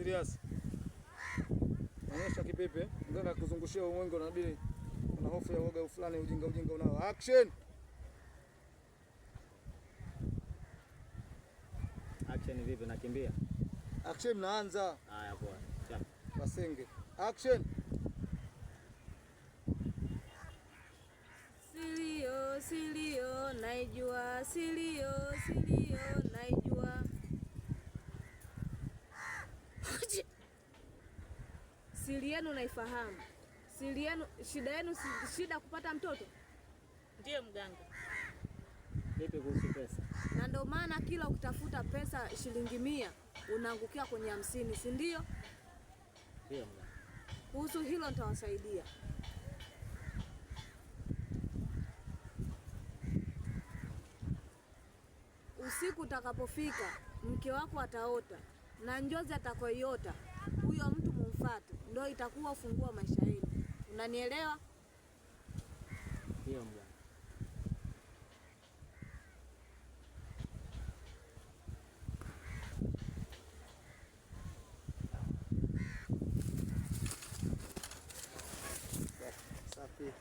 Serious. Onyesha kipepe, ndio kuzungushia uwengo na bili. Una hofu ya woga fulani, ujinga unao. Action. Action vipi, nakimbia? Action naanza. Haya poa. Chapa. Basenge. Action. Silio, naijua. Silio, naijua. Siri yenu naifahamu. Siri yenu, shida kupata mtoto? Ndiyo mganga. Vipi kuhusu pesa? Na ndio maana kila ukitafuta pesa shilingi 100 unaangukia kwenye 50, si ndio? Ndiyo mganga. Kuhusu hilo nitawasaidia. Usiku utakapofika, mke wako ataota na njozi atakoiota, huyo mtu mumfuate, ndio itakuwa ufungua maisha yenu. Unanielewa? Ndiyo mganga. Safi.